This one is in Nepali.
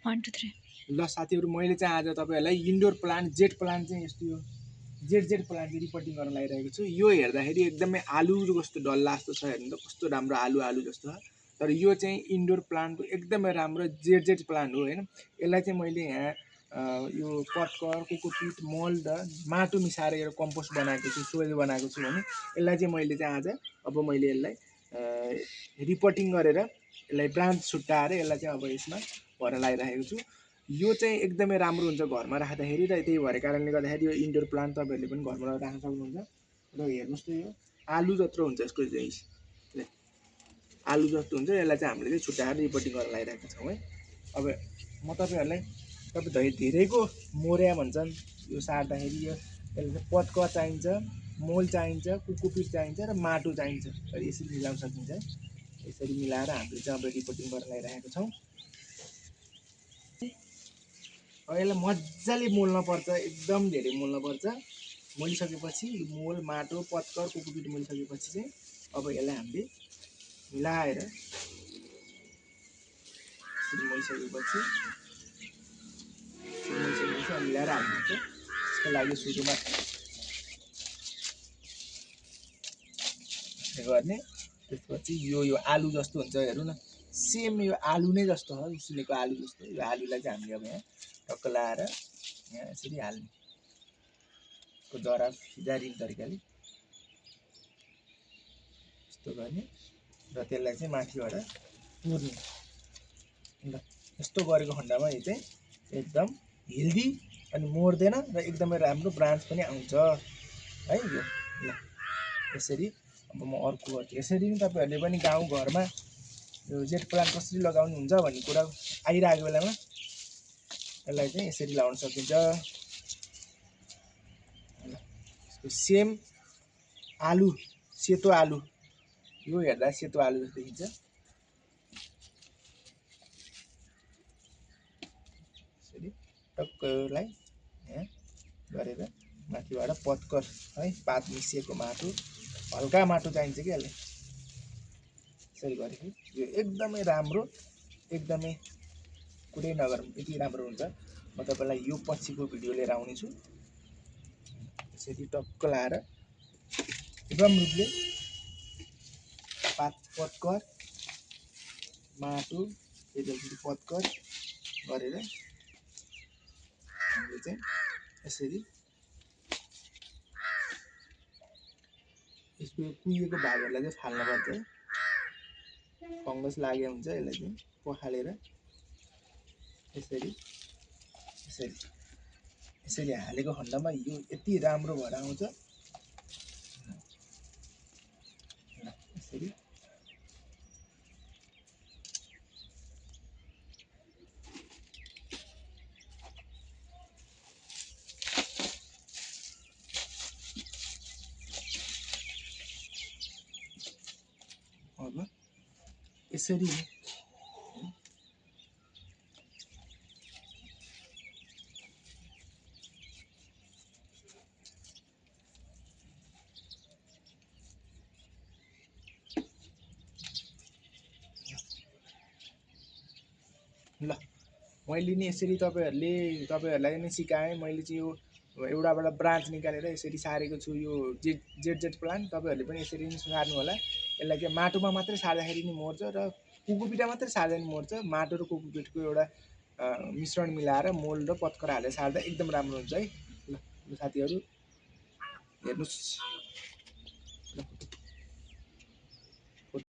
1 2 3 ल साथीहरु मैले चाहिँ आज तपाईहरुलाई इन्डोर प्लान्ट जेट प्लान्ट चाहिँ यस्तो यो जेट प्लान्ट चाहिँ रिपोर्टिङ गर्न लागिरहेको छु। यो हेर्दाखेरि एकदमै आलु जस्तो डल्ला जस्तो छ, हेर्नु त कस्तो राम्रो आलु जस्तो छ। तर यो चाहिँ इन्डोर प्लान्टको एकदमै राम्रो जेट प्लान्ट हो हैन। यसलाई चाहिँ मैले यहाँ यो पटकर कोकोपिट मल र माटो मिसाएर यो कम्पोस्ट बनाएको छु, सोइल बनाएको छु भने यसलाई चाहिँ मैले चाहिँ आज अब मैले यसलाई रिपोर्टिङ गरेर यसलाई ब्रान्च छुट्टाएर यसलाई चाहिँ अब यसमा भर्न लागिरहेको छु। यो चाहिँ एकदमै राम्रो हुन्छ घरमा राख्दाखेरि र त्यही भएर कारणले गर्दाखेरि यो इन्डोर प्लान्ट तपाईहरुले पनि घरमा राख्न सक्नुहुन्छ। र हेर्नुस् त यो आलु जत्रो हुन्छ, यसको चाहिँ आलु जस्तो हुन्छ। यसलाई चाहिँ हामीले चाहिँ छुट्टाएर रिपोर्टिङ गर्न लागिरहेका छौँ है। अब म तपाईहरुलाई धेरैको मोर्या भन्छन् यो सार्दाखेरि यो यसले चाहिँ पटकर चाहिन्छ, मोल चाहिन्छ, कोकोपिट चाहिन्छ र माटो चाहिन्छ। र यसरी मिलाउन सकिन्छ है। यसरी मिलाएर हामीले चाहिँ अब रिपोर्टिङ गर्न लागिरहेका छौँ। अब यसलाई मजाले मोल्न पर्छ, एकदम धेरै मोल्न पर्छ। मोलिसकेपछि यो मोल माटो पटकर कोकोपिट मोलिसकेपछि चाहिँ अब यसलाई हामीले मिलाएर मोलिसकेपछि मिलाएर हाल्नुहुन्छ। त्यसको लागि सुरुमा गर्ने, त्यसपछि यो आलु जस्तो हुन्छ, हेर्नु न सेम यो आलु नै जस्तो हो, उसिनेको आलु जस्तो। यो आलुलाई चाहिँ हामीले अब यहाँ टक्क लाएर यहाँ यसरी हाल्ने, यसको जरा फिजारिने तरिकाले यस्तो गर्ने र त्यसलाई चाहिँ माथिबाट पुर्ने। ल यस्तो गरेको खण्डमा यो चाहिँ एकदम हेल्दी अनि मर्दैन र एकदमै राम्रो ब्रान्च पनि आउँछ है। यो ल यसरी अब म अर्को गर्छु। यसरी नै तपाईहरुले पनि गाउँ घरमा यो जेट प्लान्ट कसरी लगाउनु हुन्छ भन्ने कुरा आइरहेको बेलामा यसलाई चाहिँ यसरी लगाउन सकिन्छ। सेम आलु, सेतो आलु, यो हेर्दा सेतो आलु जस्तो देखिन्छ। यसरी टक्कलाई यहाँ गरेर माथिबाट पटकर है, पात मिसिएको माटो, हल्का माटो चाहिन्छ कि यसलाई यसरी गरेको यो एकदमै राम्रो, एकदमै कुरै नगरौँ यति राम्रो हुन्छ। म तपाईलाई यो पछिको भिडियो लिएर आउने छु। यसरी टक्क लाएर एकदम रूपले पात पटकर माटो फेरि पटकर गरेर हामीले चाहिँ यसरी यसको कुहिएको भागहरूलाई चाहिँ फाल्नुपर्छ है। फङ्गस लागेको हुन्छ, यसलाई चाहिँ पखालेर यसरी यसरी यसरी हालेको खण्डमा यो यति राम्रो भएर आउँछ। यसरी अब यसरी ल मैले नि यसरी तपाईहरुलाई नै सिकाएँ। मैले चाहिँ यो एउटाबाट ब्रान्च निकालेर यसरी सारेको छु यो जेट प्लान्ट। तपाईहरुले पनि यसरी नै सार्नु होला। यसलाई चाहिँ माटोमा मात्रै सार्दाखेरि नि मर्छ र कोकोपिटमा मात्रै सार्दा नि मर्छ। माटो र कोकोपिटको एउटा मिश्रण मिलाएर मोल र पटकर हालेर सार्दा एकदम राम्रो हुन्छ है। ल साथीहरु हेर्नुस्।